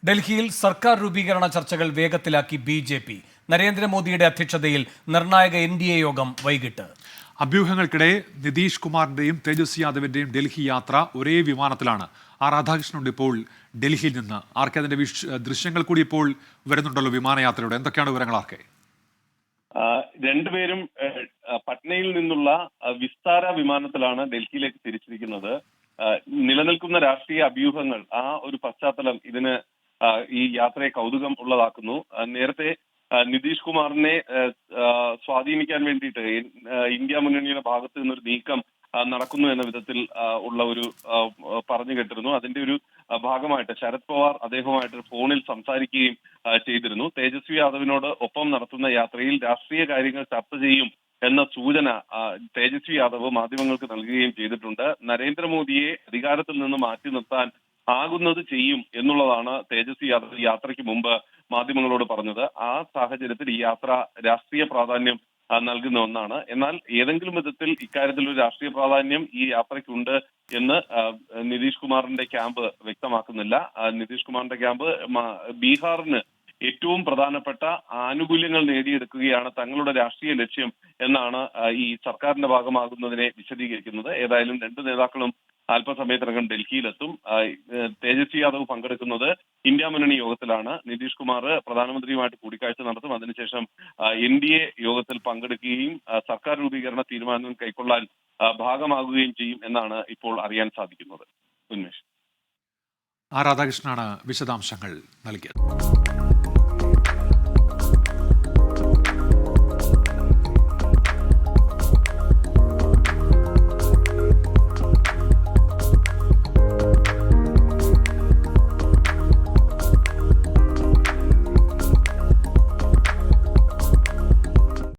ഡൽഹിയിൽ സർക്കാർ രൂപീകരണ ചർച്ചകൾ വേഗത്തിലാക്കി ബി.ജെ.പി. നരേന്ദ്രമോദിയുടെ അധ്യക്ഷതയിൽ നിർണായക NDA യോഗം വൈകിട്ട്. അഭ്യൂഹങ്ങൾക്കിടെ നിതീഷ് കുമാറിന്റെയും തേജസ്വി യാദവിന്റെയും ഡൽഹി യാത്ര ഒരേ വിമാനത്തിലാണ്. രാധാകൃഷ്ണനുണ്ട് ഇപ്പോൾ ഡൽഹിയിൽ നിന്ന്. ആർക്കെ അതിന്റെ ദൃശ്യങ്ങൾ കൂടി ഇപ്പോൾ വരുന്നുണ്ടല്ലോ വിമാനയാത്രയുടെ. എന്തൊക്കെയാണ് വിവരങ്ങൾ ആർക്കെ? രണ്ടുപേരും പട്നയിൽ നിന്നുള്ള വിസ്താര വിമാനത്തിലാണ് ഡൽഹിയിലേക്ക് തിരിച്ചിരിക്കുന്നത്. നിലനിൽക്കുന്ന രാഷ്ട്രീയ അഭ്യൂഹങ്ങൾ ആ ഒരു പശ്ചാത്തലം ഇതിന് ഈ യാത്രയെ കൗതുകം ഉള്ളതാക്കുന്നു. നേരത്തെ നിതീഷ് കുമാറിനെ സ്വാധീനിക്കാൻ വേണ്ടിയിട്ട് ഇന്ത്യ മുന്നണിയുടെ ഭാഗത്ത് നിന്നൊരു നീക്കം നടക്കുന്നു എന്ന വിധത്തിൽ ഉള്ള ഒരു പറഞ്ഞു കേട്ടിരുന്നു. അതിന്റെ ഒരു ഭാഗമായിട്ട് ശരത് പവാർ അദ്ദേഹവുമായിട്ട് ഫോണിൽ സംസാരിക്കുകയും ചെയ്തിരുന്നു. തേജസ്വി യാദവിനോട് ഒപ്പം നടത്തുന്ന യാത്രയിൽ രാഷ്ട്രീയ കാര്യങ്ങൾ ചർച്ച ചെയ്യും എന്ന സൂചന തേജസ്വി യാദവ് മാധ്യമങ്ങൾക്ക് നൽകുകയും ചെയ്തിട്ടുണ്ട്. നരേന്ദ്രമോദിയെ അധികാരത്തിൽ നിന്ന് മാറ്റി നിർത്താൻ ആകുന്നത് ചെയ്യും എന്നുള്ളതാണ് തേജസ്വി യാദവ് യാത്രയ്ക്ക് മുമ്പ് മാധ്യമങ്ങളോട് പറഞ്ഞത്. ആ സാഹചര്യത്തിൽ ഈ യാത്ര രാഷ്ട്രീയ പ്രാധാന്യം നൽകുന്ന ഒന്നാണ്. എന്നാൽ ഏതെങ്കിലും വിധത്തിൽ ഇക്കാര്യത്തിൽ ഒരു രാഷ്ട്രീയ പ്രാധാന്യം ഈ യാത്രയ്ക്കുണ്ട് എന്ന് നിതീഷ് കുമാറിന്റെ ക്യാമ്പ് വ്യക്തമാക്കുന്നില്ല. നിതീഷ് കുമാറിന്റെ ക്യാമ്പ് ബീഹാറിന് ഏറ്റവും പ്രധാനപ്പെട്ട ആനുകൂല്യങ്ങൾ നേടിയെടുക്കുകയാണ് തങ്ങളുടെ രാഷ്ട്രീയ ലക്ഷ്യം എന്നാണ് ഈ സർക്കാരിന്റെ ഭാഗമാകുന്നതിനെ വിശദീകരിക്കുന്നത്. ഏതായാലും രണ്ട് നേതാക്കളും അല്പസമയത്തിനകം ഡൽഹിയിലെത്തും. തേജസ്വി യാദവ് പങ്കെടുക്കുന്നത് ഇന്ത്യ മുന്നണി യോഗത്തിലാണ്. നിതീഷ് കുമാർ പ്രധാനമന്ത്രിയുമായിട്ട് കൂടിക്കാഴ്ച നടത്തും. അതിനുശേഷം NDA യോഗത്തിൽ പങ്കെടുക്കുകയും സർക്കാർ രൂപീകരണ തീരുമാനം കൈക്കൊള്ളാൻ ഭാഗമാകുകയും ചെയ്യും എന്നാണ് ഇപ്പോൾ അറിയാൻ സാധിക്കുന്നത്. ഉന്മേഷ്. രാധാകൃഷ്ണനാണ് വിശദാംശങ്ങൾ നൽകിയത്.